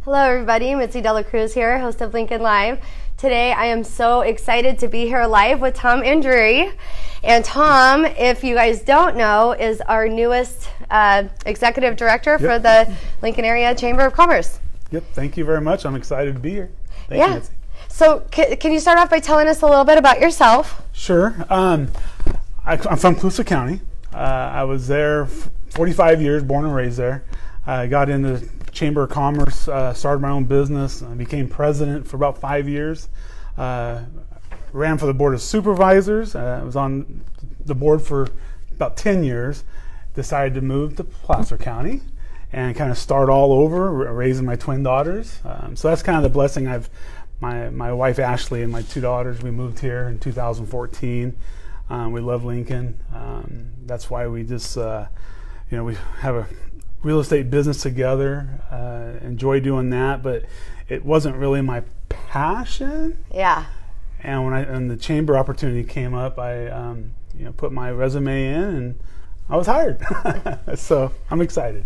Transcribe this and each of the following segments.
Hello everybody, Mitzi Cruz here, host of Lincoln Live. Today I am so excited to be here live with Tom Indry. And Tom, if you guys don't know, is our newest executive director for the Lincoln Area Chamber of Commerce. Yep, thank you very much. I'm excited to be here. Thank you, Mitzi. So can you start off by telling us a little bit about yourself? Sure. I'm from Cruz County. I was there 45 years, born and raised there. I got into Chamber of Commerce, started my own business, became president for about 5 years. Ran for the Board of Supervisors. I was on the board for about 10 years. Decided to move to Placer County and kind of start all over, raising my twin daughters. So that's kind of the blessing. My wife Ashley and my two daughters, we moved here in 2014. We love Lincoln. That's why we just, we have a real estate business together. Enjoy doing that, but it wasn't really my passion. Yeah. And when the chamber opportunity came up, I put my resume in and I was hired. So I'm excited.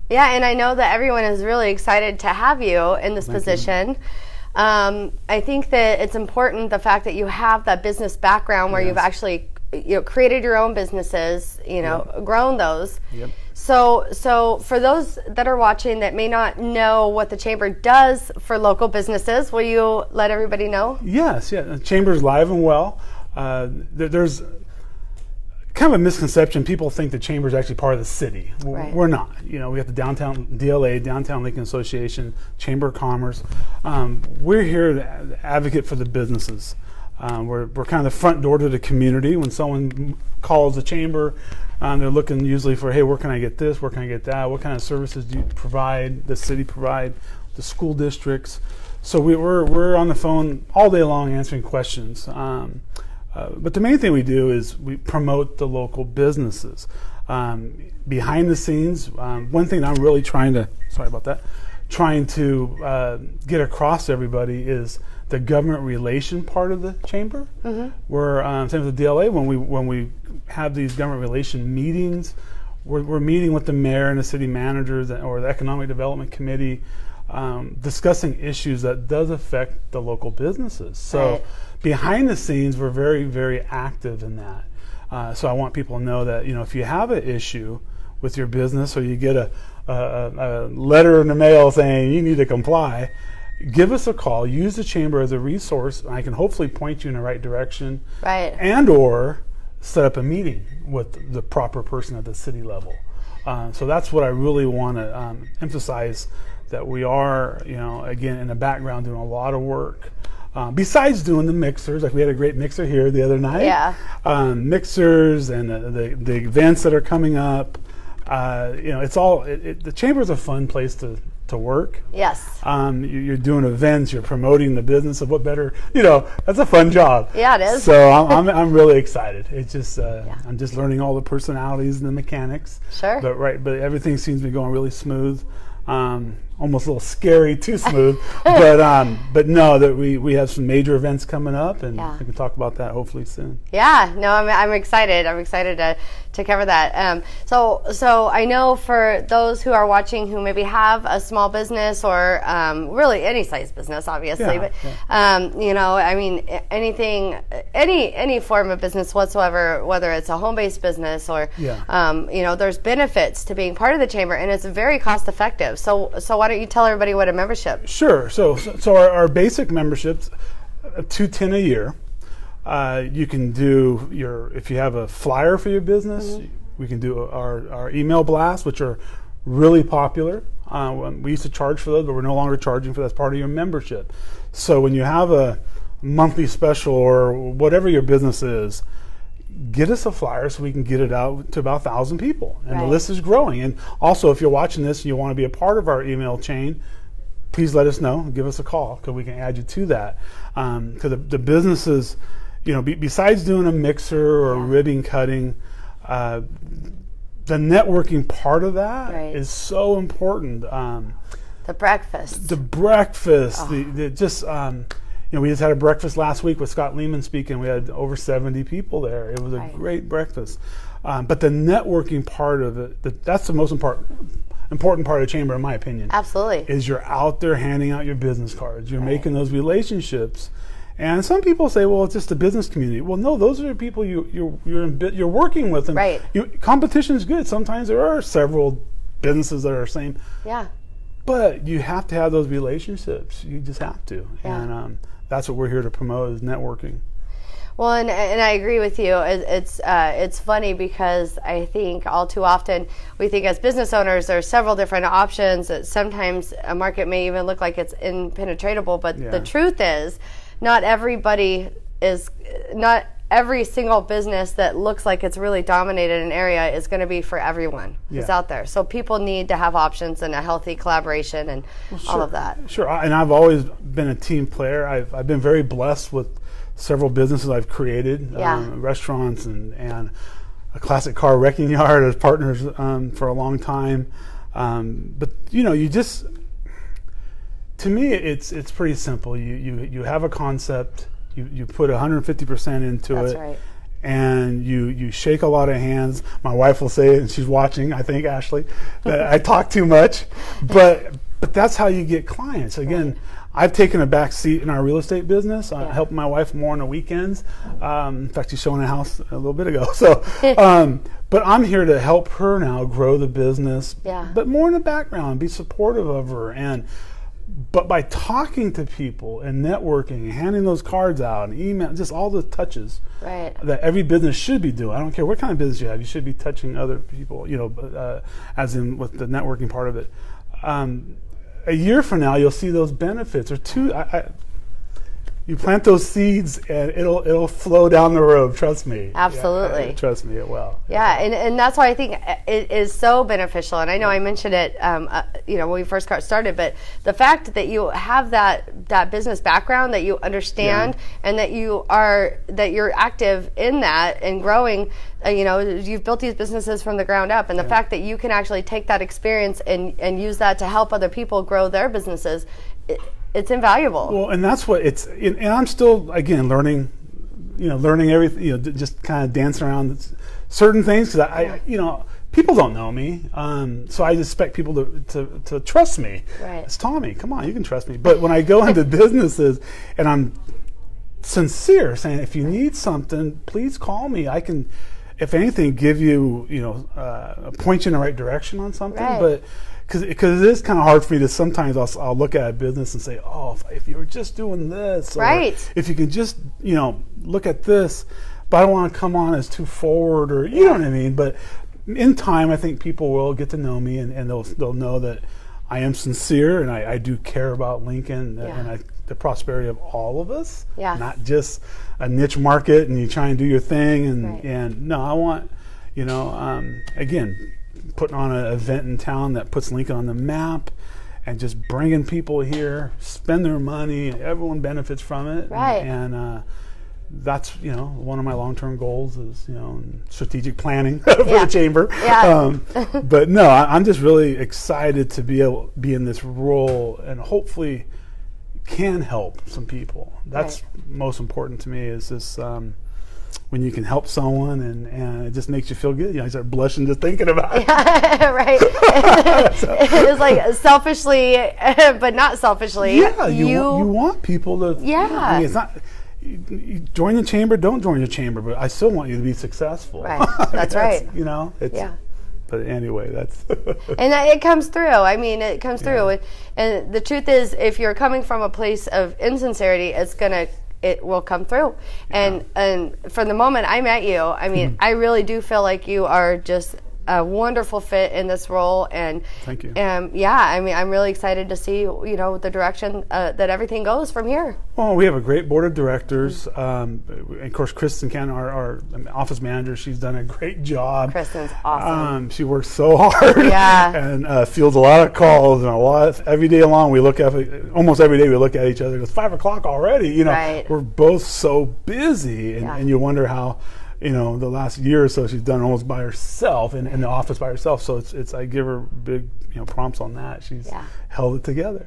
Yeah, and I know that everyone is really excited to have you in this position. I think that it's important, the fact that you have that business background where you've actually created your own businesses, grown those. Yep. So for those that are watching that may not know what the Chamber does for local businesses, will you let everybody know? Yes, yeah. The Chamber's live and well. There's kind of a misconception. People think the Chamber is actually part of the city. Right. We're not. We have the downtown DLA, Downtown Lincoln Association, Chamber of Commerce. We're here to advocate for the businesses. We're kind of the front door to the community. When someone calls the Chamber, they're looking usually for, hey, where can I get this? Where can I get that? What kind of services do you provide, the city provide, the school districts? So we're on the phone all day long answering questions. But the main thing we do is we promote the local businesses. Behind the scenes, one thing I'm really trying to get across to everybody is the government relation part of the chamber. Mm-hmm. Where same with the DLA, when we have these government relation meetings, we're meeting with the mayor and the city managers or the economic development committee, discussing issues that does affect the local businesses. So behind the scenes, we're very, very active in that. So I want people to know that if you have an issue with your business or you get a letter in the mail saying you need to comply, give us a call. Use the chamber as a resource. And I can hopefully point you in the right direction, and or set up a meeting with the proper person at the city level. So that's what I really want to emphasize, that we are, again, in the background doing a lot of work. Besides doing the mixers, like we had a great mixer here the other night. Yeah. Mixers and the events that are coming up. It's all. The chamber is a fun place to work. Yes. You're doing events. You're promoting the business of what better. That's a fun job. Yeah, it is. So I'm really excited. It's just I'm just learning all the personalities and the mechanics. Sure. But everything seems to be going really smooth. Almost a little scary, too smooth, but no, that we have some major events coming up, and we can talk about that hopefully soon. Yeah, no, I'm excited. I'm excited to cover that. So I know for those who are watching who maybe have a small business or really any size business, obviously, anything, any form of business whatsoever, whether it's a home-based business or there's benefits to being part of the chamber, and it's very cost-effective. So why don't you tell everybody what a membership? Sure. So our basic memberships, $210 a year. You can do if you have a flyer for your business, we can do our email blasts, which are really popular. We used to charge for those, but we're no longer charging for that. That's part of your membership. So when you have a monthly special or whatever your business is, get us a flyer so we can get it out to about 1,000 people. And the list is growing. And also, if you're watching this and you want to be a part of our email chain, please let us know. Give us a call because we can add you to that. Because the businesses, besides doing a mixer or ribbon cutting, the networking part of that is so important. The breakfast. We just had a breakfast last week with Scott Lehman speaking. We had over 70 people there. It was a great breakfast. But the networking part of it, that's the most important important part of the chamber, in my opinion. Absolutely. Is you're out there handing out your business cards. You're making those relationships. And some people say, well, it's just a business community. Well, no, those are the people you're working with. And right. Competition is good. Sometimes there are several businesses that are the same. Yeah. But you have to have those relationships. You just have to. Yeah. And that's what we're here to promote, is networking. Well, and I agree with you. It's funny because I think all too often we think as business owners there are several different options. That sometimes a market may even look like it's impenetrable, but the truth is, not every single business that looks like it's really dominated an area is going to be for everyone who's out there. So people need to have options and a healthy collaboration and all of that. Sure, and I've always been a team player. I've been very blessed with several businesses I've created, restaurants and a classic car wrecking yard as partners for a long time. But you just, to me, it's pretty simple. You have a concept. You put 150% into it. That's right. And you shake a lot of hands. My wife will say it, and she's watching, I think, Ashley, that I talk too much. But that's how you get clients. Again, I've taken a back seat in our real estate business. I help my wife more on the weekends. In fact, she's showing a house a little bit ago. So, but I'm here to help her now grow the business. Yeah. But more in the background, be supportive of her. But by talking to people and networking and handing those cards out and email, just all the touches that every business should be doing. I don't care what kind of business you have, you should be touching other people, as in with the networking part of it. A year from now, you'll see those benefits. Or two, you plant those seeds and it'll flow down the road. Trust me. Absolutely. Trust me, it will. Yeah, and that's why I think it is so beneficial. And I know I mentioned it, when we first got started. But the fact that you have that business background, that you understand, and that you're active in that and growing. You've built these businesses from the ground up, and the fact that you can actually take that experience and use that to help other people grow their businesses. It's invaluable. Well, and that's what it's, and I'm still, again, learning everything, just kind of dancing around certain things, because people don't know me, so I expect people to trust me. Right. It's Tommy, come on, you can trust me. But when I go into businesses and I'm sincere, saying, if you need something, please call me. I can, if anything, give you, point you in the right direction on something. Right. But because it is kind of hard for me to sometimes I'll look at a business and say, oh, if you were just doing this, or if you can just look at this, but I don't want to come on as too forward, or you know what I mean. But in time, I think people will get to know me, and they'll know that I am sincere, and I do care about Lincoln and the prosperity of all of us, not just a niche market and you try and do your thing. And no, I want, again, putting on an event in town that puts Lincoln on the map and just bringing people here, spend their money, everyone benefits from it. Right. And that's, one of my long-term goals is, strategic planning for the chamber. Yeah. But no, I'm just really excited to be able to be in this role and hopefully can help some people. That's most important to me, is this, when you can help someone and it just makes you feel good. I start blushing just thinking about it. Right. It's like selfishly, but not selfishly. Yeah, you want people to. Yeah. I mean, it's not. You join the chamber, don't join the chamber, but I still want you to be successful. Right. That's right. It's. But anyway, that's. And it comes through. I mean, it comes through. And the truth is, if you're coming from a place of insincerity, it will come through. And from the moment I met you, I mean, I really do feel like you are just a wonderful fit in this role. And thank you. I mean, I'm really excited to see, the direction that everything goes from here. Well, we have a great board of directors. And of course, Kristen Cannon, our office manager, she's done a great job. Kristen's awesome. She works so hard. Yeah. And fields a lot of calls, and every day long we look at, almost every day we look at each other. It's 5 o'clock already. Right. We're both so busy, and you wonder how. The last year or so she's done almost by herself in the office by herself. So it's I give her big prompts on that. She's held it together.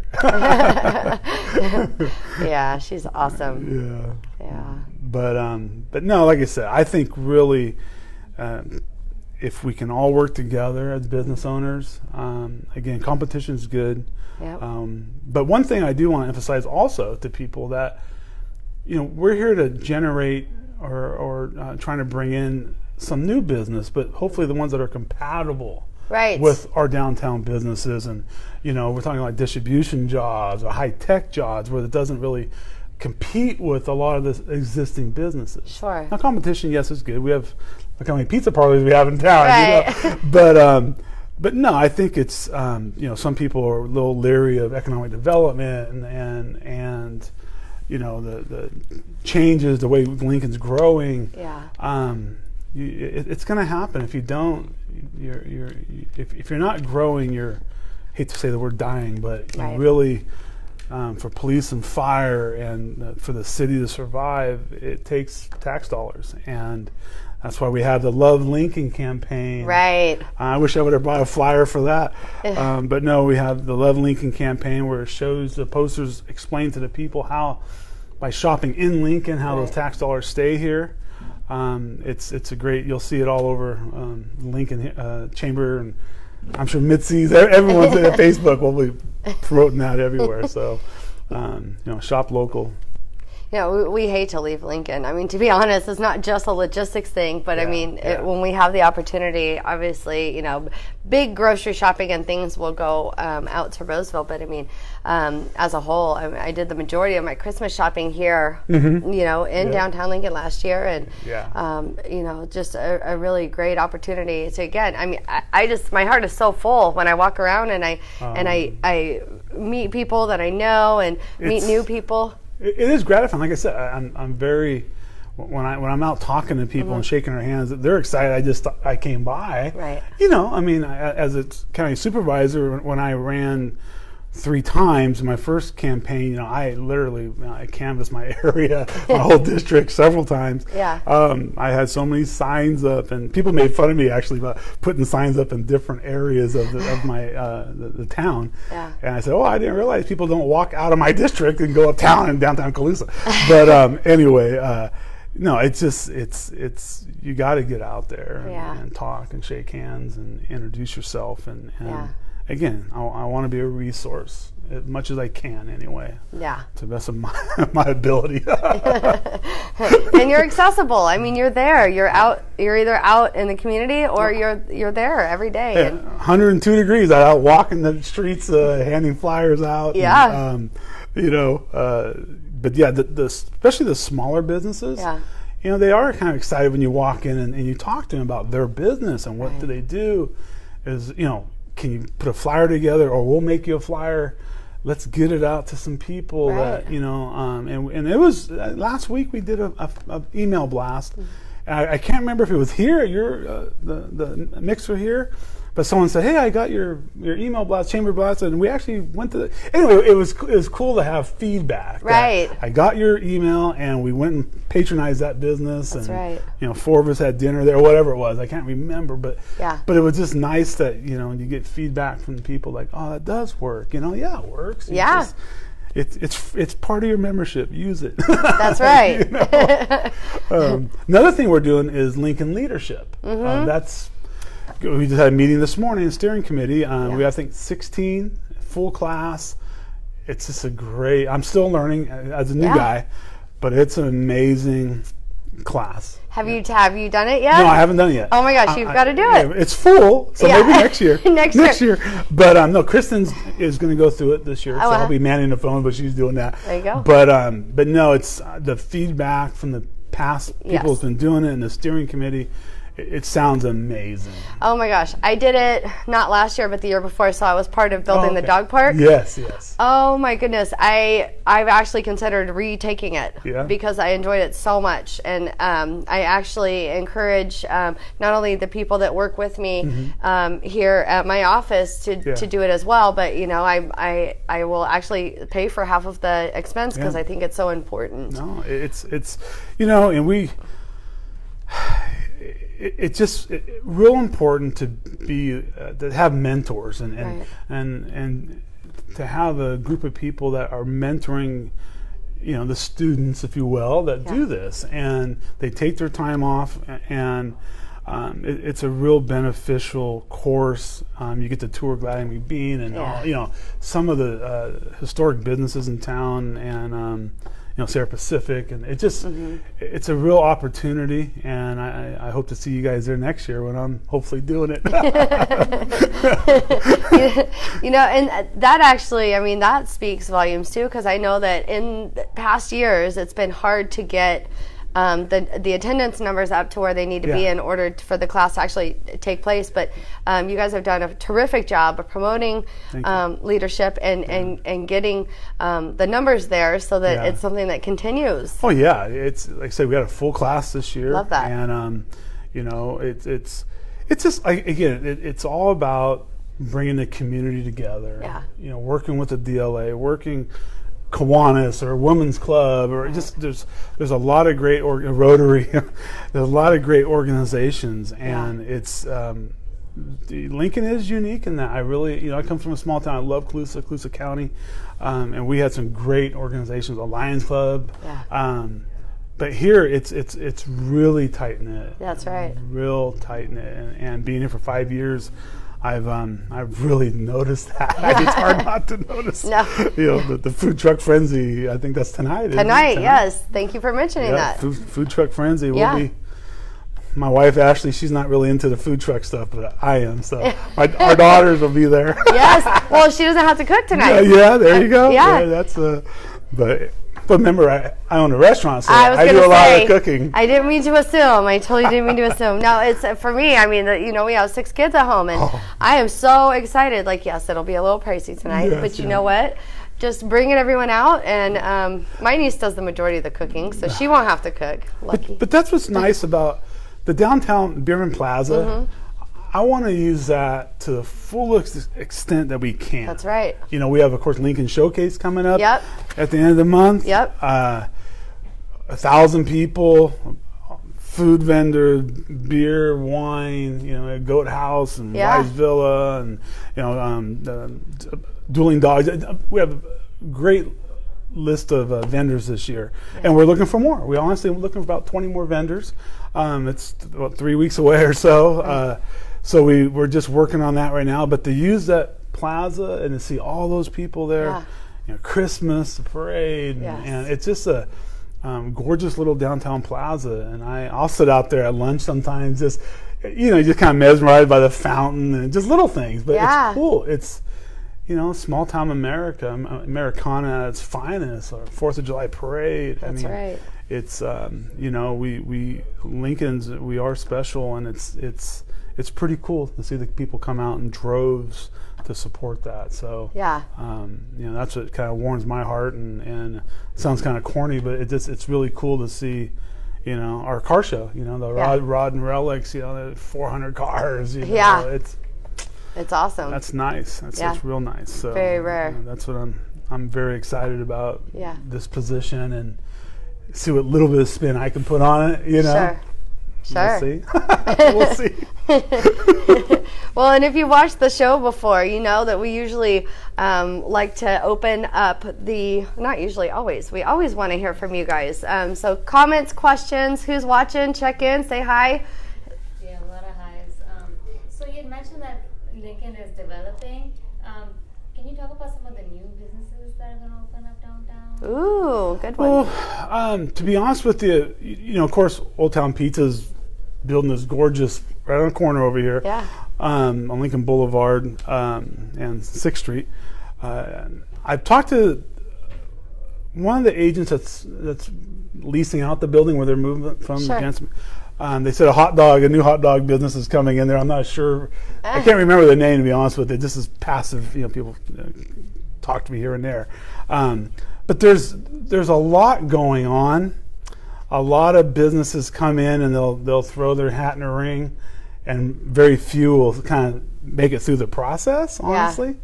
Yeah, she's awesome. Yeah. But no, like I said, I think really if we can all work together as business owners, again, competition is good. Yep. But one thing I do want to emphasize also to people that, we're here to generate or trying to bring in some new business, but hopefully the ones that are compatible with our downtown businesses. And, we're talking like distribution jobs or high-tech jobs where it doesn't really compete with a lot of the existing businesses. Sure. Now, competition, yes, is good. We have, look how many pizza parlors we have in town. Right. But no, I think it's, some people are a little leery of economic development and the changes, the way Lincoln's growing. Yeah. It's going to happen if you don't. If you're not growing, I hate to say the word dying, but really, for police and fire and for the city to survive, it takes tax dollars, and that's why we have the Love Lincoln campaign. Right. I wish I would have brought a flyer for that. But no, we have the Love Lincoln campaign where it shows the posters explain to the people how, by shopping in Lincoln, how those tax dollars stay here. It's a great, you'll see it all over Lincoln Chamber, and I'm sure Mitzi's, everyone's at Facebook will be promoting that everywhere. So, shop local. We hate to leave Lincoln. I mean, to be honest, it's not just a logistics thing, but when we have the opportunity, obviously, big grocery shopping and things will go out to Roseville. But I mean, as a whole, I did the majority of my Christmas shopping here, in downtown Lincoln last year, and just a really great opportunity to, again, I mean, I just, my heart is so full when I walk around and I meet people that I know and meet new people. It is gratifying. Like I said, I'm very, when I'm out talking to people and shaking their hands, they're excited. I came by. Right. As a county supervisor, when I ran 3 times in my first campaign, I literally I canvassed my area, my whole district several times. Yeah. I had so many signs up, and people made fun of me actually about putting signs up in different areas of my the town. Yeah. And I said, I didn't realize people don't walk out of my district and go uptown in downtown Calusa. But anyway. No, it's you got to get out there and talk and shake hands and introduce yourself and again, I want to be a resource as much as I can anyway. Yeah. To the best of my ability. And you're accessible. I mean, you're there. You're either out in the community or you're there every day. Yeah, 102 degrees. I'm out walking the streets, handing flyers out. Yeah. And, but yeah, especially the smaller businesses. Yeah. They are kind of excited when you walk in and you talk to them about their business and what do they do. Can you put a flyer together, or we'll make you a flyer? Let's get it out to some people that and it was last week we did a email blast. I can't remember if it was here at the mixer here, but someone said, "Hey, I got your email blast, chamber blast," and we actually went to anyway. It was cool to have feedback. Right. I got your email, and we went and patronized that business. That's and, right. 4 of us had dinner there, whatever it was. I can't remember, but it was just nice that you get feedback from the people like, "Oh, that does work." It works. It's part of your membership. Use it. That's right. Another thing we're doing is Lincoln Leadership. We just had a meeting this morning, steering committee. We have, I think, 16 full class. It's just I'm still learning as a new guy, but it's an amazing class. Have you done it yet? No, I haven't done it yet. Oh my gosh, you've got to do it. It's full, so maybe next year. next year. But no, Kristen is going to go through it this year, so I'll be manning the phone, but she's doing that. There you go. But no, it's the feedback from the past people who've been doing it in the steering committee. It sounds amazing. Oh my gosh. I did it not last year, but the year before, so I was part of building the dog park. Yes. Oh my goodness. I've actually considered retaking it because I enjoyed it so much. And I actually encourage not only the people that work with me here at my office to do it as well, but I will actually pay for half of the expense because I think it's so important. No, it's and we it's just real important to have mentors and to have a group of people that are mentoring, the students, if you will, that do this, and they take their time off. And it's a real beneficial course. You get to tour Gladymere Bean and all, some of the historic businesses in town, and Sierra Pacific, and it just it's a real opportunity, and I hope to see you guys there next year when I'm hopefully doing it. And that actually, I mean, that speaks volumes too, because I know that in past years it's been hard to get the attendance numbers up to where they need to be in order for the class to actually take place. But you guys have done a terrific job of promoting leadership and getting the numbers there so that it's something that continues. Oh yeah, it's like I said, we had a full class this year. Love that. And it's just it's all about bringing the community together. Yeah. Working with the DLA, working Kiwanis or Women's Club, or just there's a lot of great Rotary. There's a lot of great organizations, and it's Lincoln is unique in that I come from a small town. I love Colusa County, and we had some great organizations, a Lions Club. Yeah. But here it's really tight knit. That's right. Real tight knit, and being here for 5 years, I've really noticed that. It's hard not to notice. No. The food truck frenzy. I think that's tonight. Tonight, yes. Thank you for mentioning that. Food truck frenzy will be. My wife Ashley, she's not really into the food truck stuff, but I am. So our daughters will be there. Yes. Well, she doesn't have to cook tonight. Yeah. There you go. Yeah. That's But remember, I own a restaurant, so I do a lot of cooking. I didn't mean to assume. I totally didn't mean to assume. No, it's for me. I mean, we have 6 kids at home, and I am so excited. Like, yes, it'll be a little pricey tonight, but you know what? Just bringing everyone out, and my niece does the majority of the cooking, so she won't have to cook. Lucky. But that's what's nice about the downtown Bierman Plaza. I want to use that to the full extent that we can. That's right. We have, of course, Lincoln Showcase coming up at the end of the month. Yep. 1,000 people, food vendor, beer, wine, a goat house and Wise Villa, and dueling dogs. We have a great list of vendors this year, and we're looking for more. We honestly are looking for about 20 more vendors. It's about 3 weeks away or so. So we're just working on that right now. But to use that plaza and to see all those people there, Christmas, the parade, and it's just a gorgeous little downtown plaza. And I'll sit out there at lunch sometimes, just kind of mesmerized by the fountain and just little things. But it's cool. It's small town America, Americana at its finest, or 4th of July parade. That's right. It's we Lincolns, we are special, and it's pretty cool to see the people come out in droves to support that. So that's what kind of warms my heart, and sounds kind of corny, but it's really cool to see. Our car show. The Rod and Relics. The 400 cars. It's awesome. That's nice. That's real nice. So very rare. That's what I'm very excited about. Yeah. This position, and see what little bit of spin I can put on it. Sure. We'll see. We'll see. Well, and if you watched the show before, you know that we usually like to open up not usually, always. We always want to hear from you guys. So comments, questions, who's watching, check in, say hi. Yeah, a lot of highs. So you had mentioned that Lincoln is developing. Can you talk about some of the new businesses that are going to open up downtown? Ooh, good one. Well, to be honest with you, of course, Old Town Pizza's building this gorgeous right on the corner over here. Yeah. On Lincoln Boulevard and 6th Street. I've talked to one of the agents that's leasing out the building where they're moving from. Sure. They said a new hot dog business is coming in there. I'm not sure. I can't remember the name, to be honest with you. This is passive. People talk to me here and there. But there's a lot going on. A lot of businesses come in and they'll throw their hat in the ring, and very few will kind of make it through the process, honestly.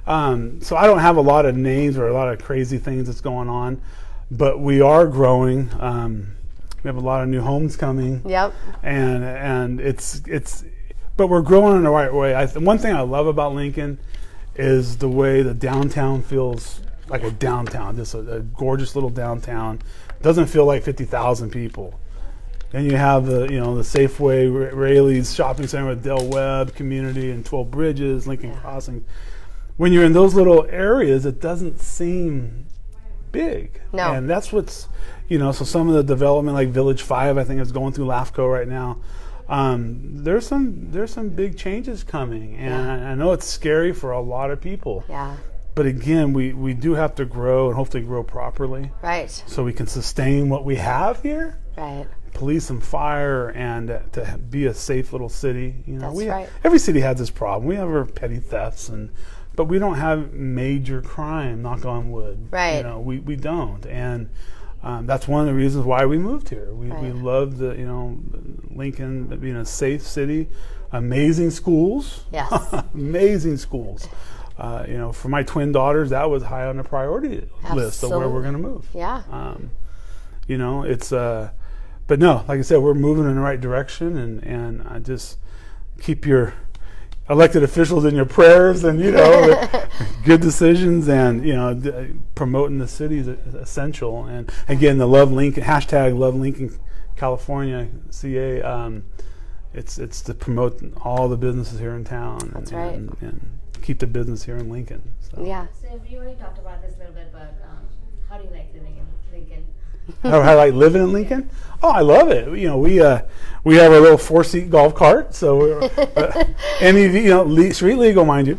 So I don't have a lot of names or a lot of crazy things that's going on, but we are growing. We have a lot of new homes coming. Yep. And but we're growing in the right way. One thing I love about Lincoln is the way the downtown feels like a downtown, just a gorgeous little downtown. Doesn't feel like 50,000 people. Then you have the Safeway, Rayleigh's shopping center with Del Webb Community and 12 Bridges, Lincoln Crossing. When you're in those little areas, it doesn't seem big. No. And that's what's, so some of the development, like Village 5, I think is going through LAFCO right now. There's some big changes coming, and I know it's scary for a lot of people. Yeah. But again, we do have to grow and hopefully grow properly. Right. So we can sustain what we have here. Right. Police and fire, and to be a safe little city. That's right. Every city has this problem. We have our petty thefts, but we don't have major crime. Knock on wood. Right. We don't, and that's one of the reasons why we moved here. We love the Lincoln being a safe city, amazing schools. Yes. Amazing schools. For my twin daughters, that was high on the priority list of where we're going to move. Yeah. It's but no, like I said, we're moving in the right direction, and I just keep your elected officials in your prayers, and good decisions, and promoting the city is essential. And again, the Love Lincoln hashtag Love Lincoln California CA. It's to promote all the businesses here in town. That's right. And keep the business here in Lincoln. So. Yeah. So we already talked about this a little bit, but how do you like living in Lincoln? How I like living in Lincoln? Oh, I love it. We have a little 4-seat golf cart, so we're street legal, mind you.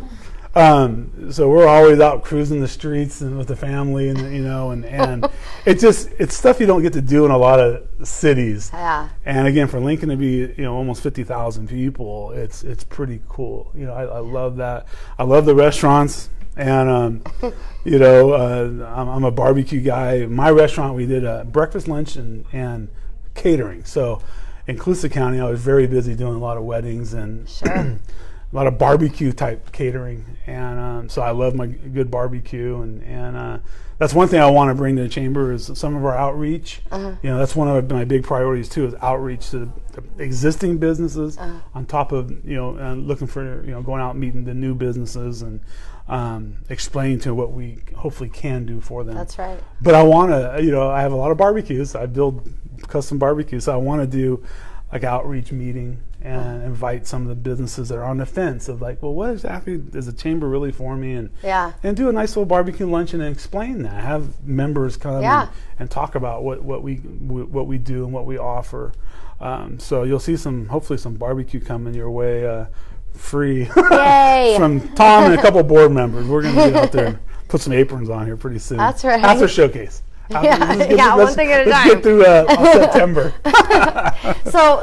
So we're always out cruising the streets and with the family, and it's stuff you don't get to do in a lot of cities. Yeah. And again, for Lincoln to be almost 50,000 people, it's pretty cool. I love that. I love the restaurants. And I'm a barbecue guy. My restaurant, we did a breakfast, lunch, and catering. So in Colusa County, I was very busy doing a lot of weddings and a lot of barbecue type catering. And so I love my good barbecue, and that's one thing I want to bring to the chamber is some of our outreach. That's one of my big priorities too, is outreach to the existing businesses on top of looking for going out and meeting the new businesses and explain to what we hopefully can do for them. That's right. But I want to, I have a lot of barbecues. I build custom barbecues, so I want to do like outreach meeting and invite some of the businesses that are on the fence of like, well, what exactly is the chamber really for me? And do a nice little barbecue luncheon and explain that. Have members come and talk about what we do and what we offer. So you'll see hopefully some barbecue coming your way. Free from Tom and a couple board members. We're going to get out there and put some aprons on here pretty soon. That's right. After showcase. One thing at a time. Let's get through September.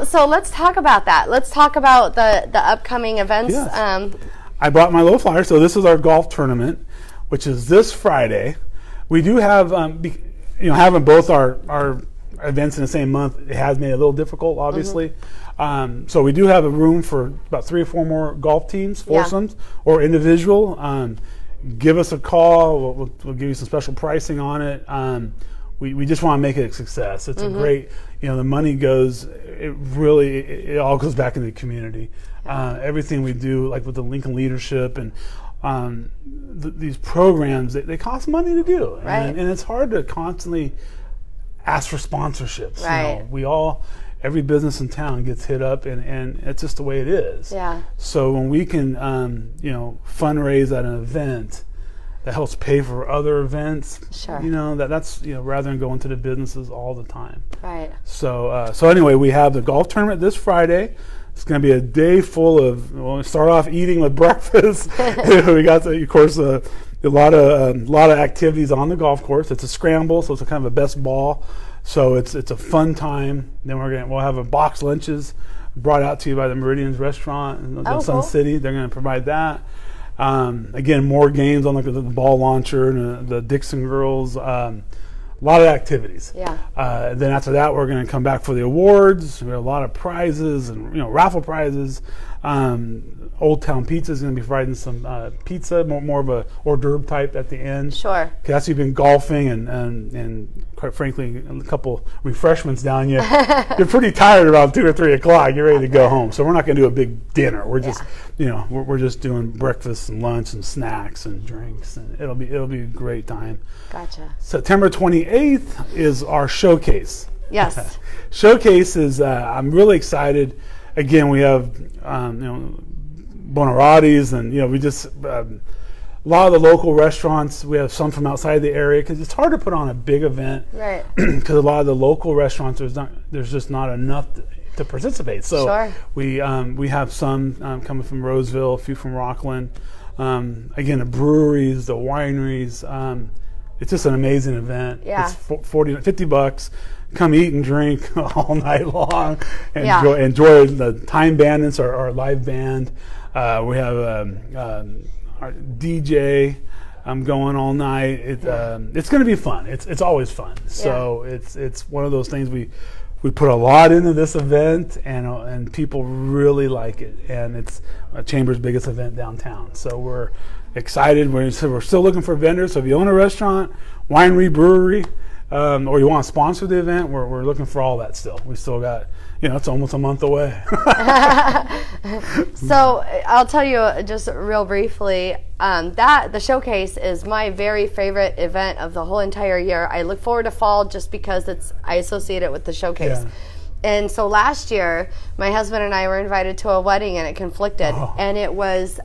So let's talk about that. Let's talk about the upcoming events. Yes. I brought my little flyer. So this is our golf tournament, which is this Friday. We do have, having both our events in the same month, it has made it a little difficult, obviously. So we do have a room for about 3 or 4 more golf teams, foursomes, or individual. Give us a call. We'll give you some special pricing on it. We just want to make it a success. It's a great, the money goes, it all goes back into the community. Everything we do, like with the Lincoln Leadership and these programs, they cost money to do. Right. And it's hard to constantly ask for sponsorships. Right. Every business in town gets hit up, and it's just the way it is. Yeah. So when we can, fundraise at an event that helps pay for other events, that's rather than going to the businesses all the time. Right. So anyway, we have the golf tournament this Friday. It's going to be a day full of. We start off eating with breakfast. We got, of course, a lot of activities on the golf course. It's a scramble, so it's a kind of a best ball. So it's a fun time. Then we'll have a box lunches brought out to you by the Meridian's Restaurant in Sun City. They're going to provide that. Again, more games on the ball launcher and the Dixon girls. A lot of activities. Yeah. Then after that, we're going to come back for the awards. We have a lot of prizes and raffle prizes. Old Town Pizza is going to be providing some pizza, more of a hors d'oeuvre type at the end. Sure. Because you've been golfing and quite frankly, a couple refreshments down you. You're pretty tired around 2 or 3 o'clock. You're ready to go home. So we're not going to do a big dinner. We're just, we're just doing breakfast and lunch and snacks and drinks, and it'll be a great time. Gotcha. September 28th is our showcase. Yes. Showcase is, I'm really excited. Again, we have, Bonarotis, and, we just, a lot of the local restaurants, we have some from outside the area, because it's hard to put on a big event. Right. Because a lot of the local restaurants, there's just not enough to participate. So Sure. we have some coming from Roseville, a few from Rockland. Again, the breweries, the wineries. It's just an amazing event. Yeah. It's $50. Come eat and drink all night long. And Yeah. enjoy the Time Bandits, our live band. We have our DJ going all night. It's going to be fun. It's always fun. So it's one of those things we put a lot into this event, and people really like it. And it's Chamber's biggest event downtown. So we're excited. We're still looking for vendors. So if you own a restaurant, winery, brewery, or you want to sponsor the event, we're looking for all that still. We still got, it's almost a month away. So I'll tell you just real briefly, that the showcase is my very favorite event of the whole entire year. I look forward to fall just because I associate it with the showcase. Yeah. And so last year, my husband and I were invited to a wedding, and it conflicted. Oh. And it was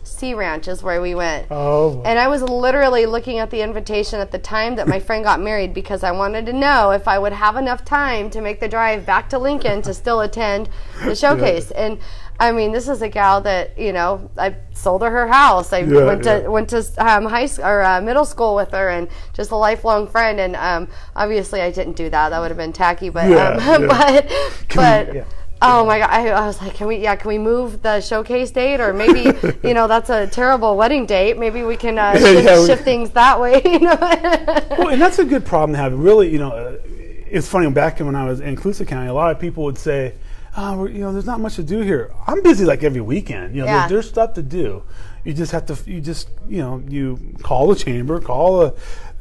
Sea Ranch is where we went. Oh. And I was literally looking at the invitation at the time that my friend got married, because I wanted to know if I would have enough time to make the drive back to Lincoln to still attend the showcase. Yeah. And I mean, this is a gal that, I sold her house. I went to high school or middle school with her, and just a lifelong friend. And obviously, I didn't do that. That would have been tacky. But oh my God! I was like, can we move the showcase date, or maybe that's a terrible wedding date. Maybe we can shift things that way. Well, and that's a good problem to have. Really, it's funny. Back when I was in Colusa County, a lot of people would say, there's not much to do here. I'm busy like every weekend. There's stuff to do. You just have to. You call the chamber, call the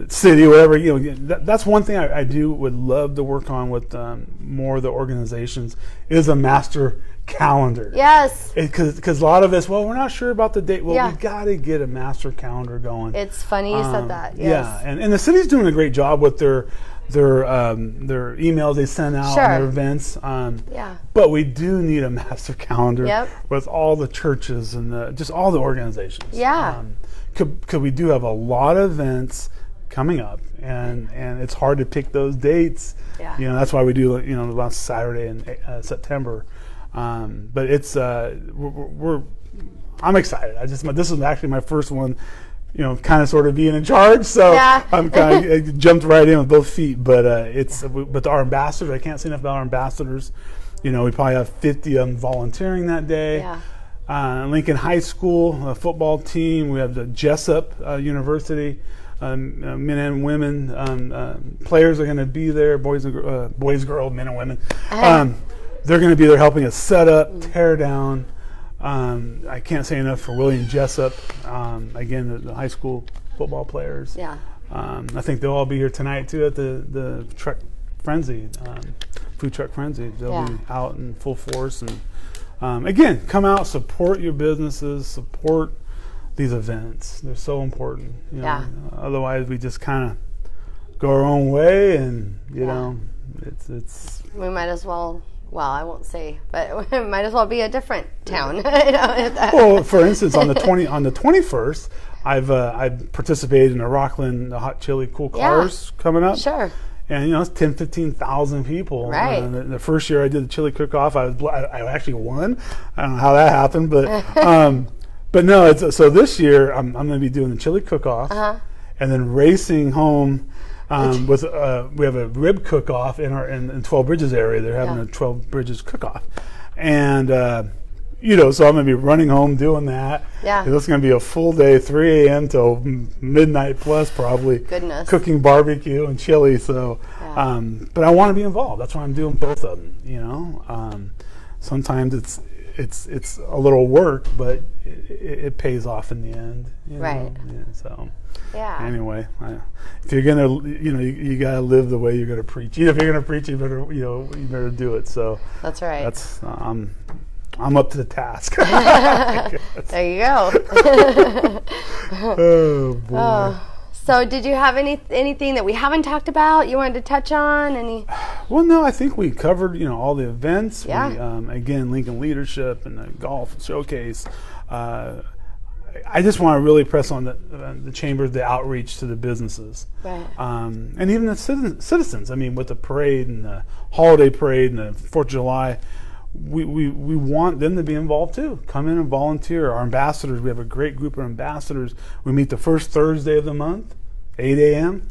city, whatever. That's one thing I would love to work on with more of the organizations is a master calendar. Yes. Because a lot of us, we're not sure about the date. Well, Yeah. we got to get a master calendar going. It's funny you said that. Yes. Yeah, and the city's doing a great job with their emails they send out Sure. on their events. Yeah. But we do need a master calendar Yep. with all the churches and just all the organizations. Yeah. Could we do have a lot of events coming up, and it's hard to pick those dates. Yeah. That's why we do the last Saturday in September. But it's I'm excited. This is actually my first one. Kind of sort of being in charge, so Yeah. I'm kind of jumped right in with both feet. But but our ambassadors, I can't say enough about our ambassadors. We probably have 50 of them volunteering that day. Yeah. Lincoln High School football team. We have the Jessup University men and women players are going to be there. Boys, girls, men and women. They're going to be there helping us set up, tear down. I can't say enough for William Jessup. Again, the high school football players. Yeah. I think they'll all be here tonight too at the truck frenzy, food truck frenzy. They'll be out in full force. And again, come out, support your businesses, support these events. They're so important. Otherwise, we just kind of go our own way, and it's. We might as well. Well, I won't say, but it might as well be a different town. Well, for instance, on the 21st, I've participated in the Rockland Hot Chili Cool Cars coming up. Sure. And it's 15,000 people. Right. The first year I did the chili cook-off, I actually won. I don't know how that happened, but but no. So this year I'm going to be doing the chili cook-off, and then racing home. We have a rib cook-off in 12 Bridges area. They're having a 12 Bridges cook-off, and so I'm going to be running home doing that. Yeah. It's going to be a full day, 3 a.m. till midnight plus probably. Goodness. Cooking barbecue and chili. So, but I want to be involved. That's why I'm doing both of them. Sometimes it's a little work, but it pays off in the end. Right. So. Yeah. Anyway, if you're gonna, you gotta live the way you're gonna preach. If you're gonna preach, you better, you better do it. So that's right. That's I'm up to the task. There you go. Oh boy. So did you have anything that we haven't talked about you wanted to touch on? Well, no, I think we covered, all the events. Yeah. Again, Lincoln Leadership and the golf showcase. I just want to really press on the chamber, the outreach to the businesses. Right. And even the citizens. I mean, with the parade and the holiday parade and the 4th of July, we want them to be involved too. Come in and volunteer. Our ambassadors, we have a great group of ambassadors. We meet the first Thursday of the month, 8 a.m.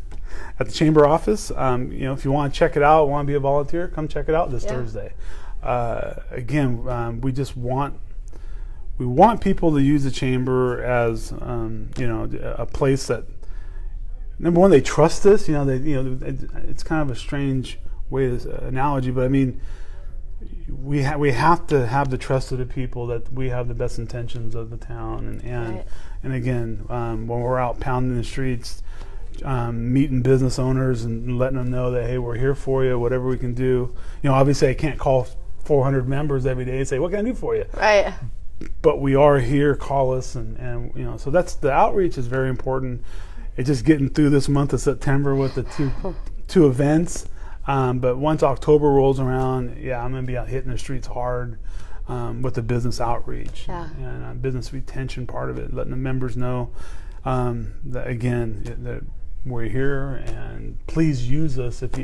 at the chamber office. If you want to check it out, want to be a volunteer, come check it out this Thursday. Again, we want people to use the chamber as a place that, number one, they trust us. It's kind of a strange analogy, but I mean, we have to have the trust of the people that we have the best intentions of the town, and again, when we're out pounding the streets, meeting business owners and letting them know that, hey, we're here for you, whatever we can do. Obviously I can't call 400 members every day and say, what can I do for you? Right. But we are here, call us, and so that's, the outreach is very important. It's just getting through this month of September with the two events. But once October rolls around, I'm going to be out hitting the streets hard with the business outreach and business retention part of it, letting the members know that, again, that we're here, and please use us if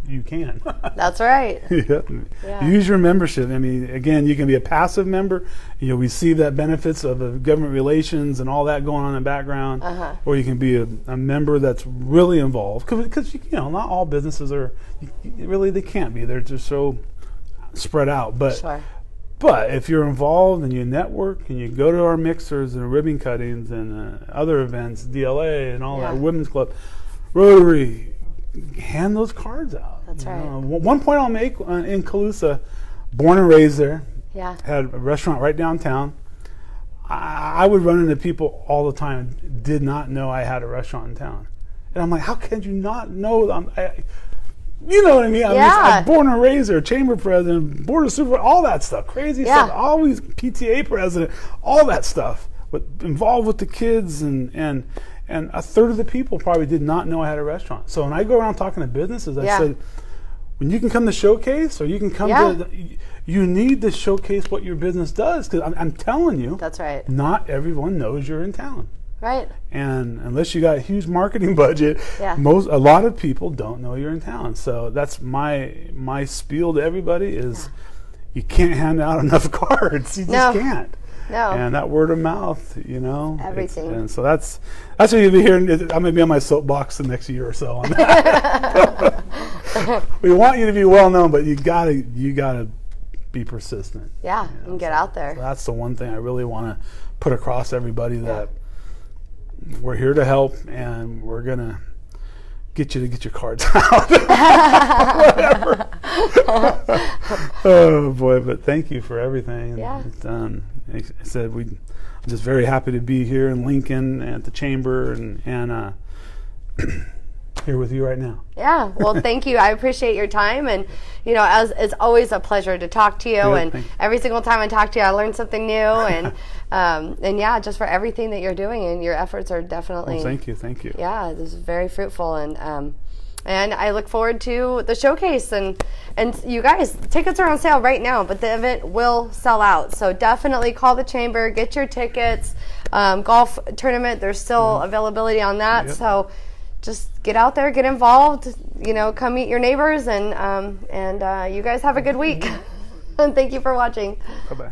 you can. That's right. Yeah. Use your membership. I mean, again, you can be a passive member, and you'll receive that benefits of government relations and all that going on in the background, or you can be a member that's really involved, because not all businesses are, really they can't be. They're just so spread out. But sure. But if you're involved and you network and you go to our mixers and ribbon cuttings and other events, DLA and all that, Women's Club, Rotary, hand those cards out. That's right. One point I'll make in Calusa, born and raised there, had a restaurant right downtown. I would run into people all the time and did not know I had a restaurant in town. And I'm like, how can you not know? You know what I mean? I'm born and raised there, chamber president, board of supervisors, all that stuff, crazy stuff, always PTA president, all that stuff, involved with the kids, and a third of the people probably did not know I had a restaurant. So when I go around talking to businesses, I said, when you can come to showcase, or you can come to, you need to showcase what your business does, because I'm telling you, that's right. Not everyone knows you're in town. Right. And unless you got a huge marketing budget, a lot of people don't know you're in town. So that's my spiel to everybody is, you can't hand out enough cards. You just can't. No. And that word of mouth, everything. And so that's what you'll be hearing. I'm going to be on my soapbox the next year or so on that. We want you to be well known, but you gotta be persistent. Yeah, and get out there. So that's the one thing I really want to put across everybody, that we're here to help, and we're gonna get you to get your cards out. Whatever. Oh boy, but thank you for everything. Yeah. I said I'm just very happy to be here in Lincoln at the chamber, and here with you right now. Yeah, well, thank you. I appreciate your time, and as it's always a pleasure to talk to you. And every single time I talk to you, I learn something new. And just for everything that you're doing, and your efforts are definitely. Well, thank you. Yeah, this is very fruitful, and I look forward to the showcase. And you guys, tickets are on sale right now, but the event will sell out. So definitely call the chamber, get your tickets. Golf tournament, there's still availability on that. Yep. So just get out there, get involved. Come meet your neighbors, and you guys have a good week. And thank you for watching. Bye-bye.